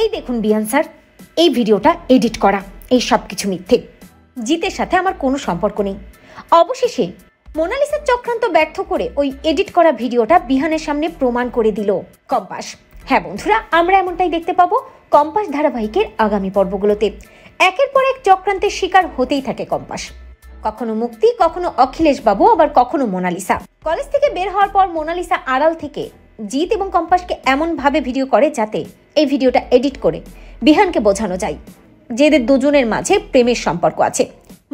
এই দেখুন বিহান স্যার, এই ভিডিওটা এডিট করা, এই সব কিছু মিথ্যে। জিতের সাথে আমার কোনো সম্পর্ক নেই। অবশেষে মোনালিসার চক্রান্ত ব্যর্থ করে ওই এডিট করা ভিডিওটা বিহানের সামনে প্রমাণ করে দিল কম্পাস। হ্যাঁ বন্ধুরা, আমরা এমনটাই দেখতে পাবো কম্পাস ধারাবাহিকের আগামী পর্বগুলোতে। একের পর এক চক্রান্তের শিকার হতেই থাকে কম্পাস। কখনো মুক্তি, কখনো অখিলেশ বাবু, আবার কখনো মোনালিসা। কলেজ থেকে বের হওয়ার পর মোনালিসা আড়াল থেকে জিৎ এবং কম্পাসকে এমনভাবে ভিডিও করে যাতে এই ভিডিওটা এডিট করে বিহানকে বোঝানো যায় যে এদের দুজনের মাঝে প্রেমের সম্পর্ক আছে।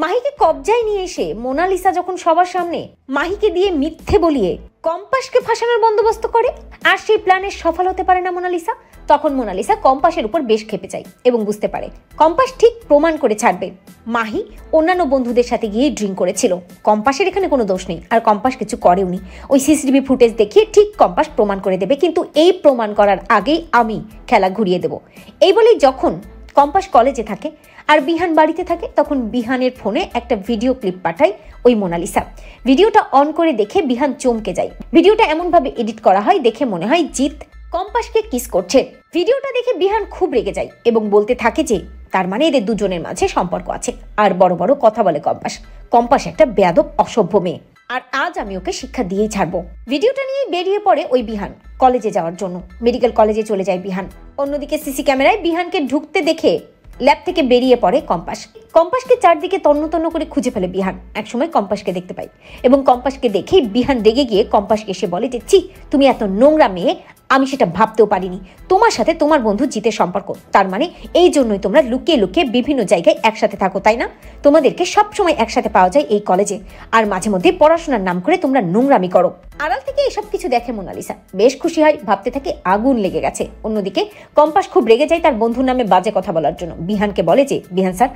মাহিকে কবজায় নিয়ে এসে মোনালিসা যখন সবার সামনে মাহিকে দিয়ে মিথ্যে বলিয়ে কম্পাসকে ফাঁসানোর বন্দোবস্ত করে, আর সেই প্ল্যানে সফল হতে পারে না মোনালিসা, তখন মোনালিসা কম্পাসের উপর বেশ খেপে যায় এবং বুঝতে পারে কম্পাস ঠিক প্রমাণ করে ছাড়বে মাহি অন্যান্য বন্ধুদের সাথে গিয়ে ড্রিঙ্ক করেছিল। কম্পাসের এখানে কোনো দোষ নেই, আর কম্পাস কিছু করেওনি। ওই সিসিটিভি ফুটেজ দেখিয়ে ঠিক কম্পাস প্রমাণ করে দেবে, কিন্তু এই প্রমাণ করার আগেই আমি খেলা ঘুরিয়ে দেব। এই বলেই যখন কম্পাস কলেজে থাকে আর বিহান বাড়িতে থাকে, তখন বিহানের ফোনে একটা ভিডিও ক্লিপ পাঠায় ওই মোনালিসা। ভিডিওটা অন করে দেখে বিহান চমকে যায়। ভিডিওটা এমনভাবে এডিট করা হয় দেখে মনে হয় জিৎ কম্পাসকে কিস করছে। ভিডিওটা দেখে বিহান খুব রেগে যায় এবং বলতে থাকে যে তার মানে এদের দুজনের মাঝে সম্পর্ক আছে, আর বড় বড় কথা বলে কম্পাস। কম্পাস একটা বেয়াদব অসভ্য মেয়ে, আর আজ আমি ওকে শিক্ষা দিয়েই ছাড়বো। ভিডিওটা নিয়ে বেরিয়ে পড়ে ওই বিহান কলেজে যাওয়ার জন্য। মেডিকেল কলেজে চলে যায় বিহান। অন্যদিকে সিসি ক্যামেরায় বিহানকে ঢুকতে দেখে ল্যাব থেকে বেরিয়ে পড়ে কম্পাস। কম্পাসকে চারদিকে তন্ন তন্ন করে খুঁজে ফেলে বিহান। একসময় কম্পাসকে দেখতে পাই এবং কম্পাসকে দেখে বিহান রেগে গিয়ে কম্পাসকে এসে বলে যে ছি, তুমি এত নোংরা মেয়ে, আমি সেটা ভাবতেও পারিনি। তোমার সাথে তোমার বন্ধু জিতের সম্পর্ক, তার মানে এই জন্যই তোমরা লুকিয়ে লুকিয়ে বিভিন্ন জায়গায় একসাথে থাকো, তাই না? তোমাদেরকে সবসময় একসাথে পাওয়া যায় এই কলেজে, আর মাঝে মধ্যে পড়াশোনার নাম করে তোমরা নোংরামি করো। আড়াল থেকে এসব কিছু দেখে মোনালিসা, বেশ খুশি হয়, ভাবতে থাকে আগুন লেগে গেছে। অন্যদিকে কম্পাস খুব রেগে যায় তার বন্ধুর নামে বাজে কথা বলার জন্য। বিহানকে বলে যে বিহান স্যার,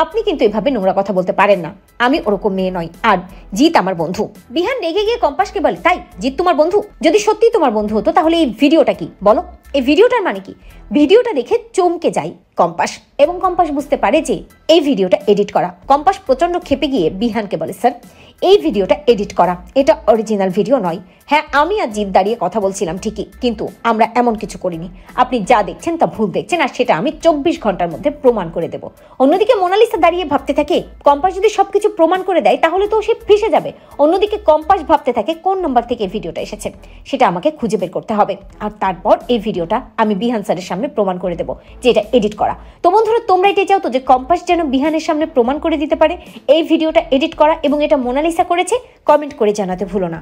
আপনি কিন্তু এভাবে নোংরা কথা বলতে পারেন না, আমি ওরকম মেয়ে নয়, আর জিৎ আমার বন্ধু। বিহান রেগে গিয়ে কম্পাসকে বলে, তাই জিৎ তোমার বন্ধু? যদি সত্যি তোমার বন্ধু হতো তাহলে এই ভিডিওটা কি বলো, এই ভিডিওটার মানে কি? ভিডিওটা দেখে চমকে যায় কম্পাস এবং কম্পাস বুঝতে পারে যে এই ভিডিওটা এডিট করা। কম্পাস প্রচন্ড ক্ষেপে গিয়ে বিহানকে বলে, স্যার এই ভিডিওটা এডিট করা, এটা অরিজিনাল ভিডিও নয়। হ্যাঁ, আমি আর জিৎ দাঁড়িয়ে কথা বলছিলাম ঠিকই, কিন্তু আমরা এমন কিছু করিনি। আপনি যা দেখছেন তা ভুল দেখছেন, আর সেটা আমি 24 ঘন্টার মধ্যে প্রমাণ করে দেব। অন্যদিকে মোনালিসা দাঁড়িয়ে ভাবতে থাকে কম্পাস যদি সবকিছু প্রমাণ করে দেয় তাহলে তো সে ফেঁসে যাবে। অন্যদিকে কম্পাস ভাবতে থাকে কোন নাম্বার থেকে এই ভিডিওটা এসেছে, সেটা আমাকে খুঁজে বের করতে হবে, আর তারপর এই ভিডিওটা আমি বিহান স্যারের সামনে প্রমাণ করে দেব যে এটা এডিট করা। তো বন্ধুরা, তোমরা এটাই চাও তো যে কম্পাস যেন বিহানের সামনে প্রমাণ করে দিতে পারে এই ভিডিওটা এডিট করা এবং এটা মোনালিসা করেছে? কমেন্ট করে জানাতে ভুলো না।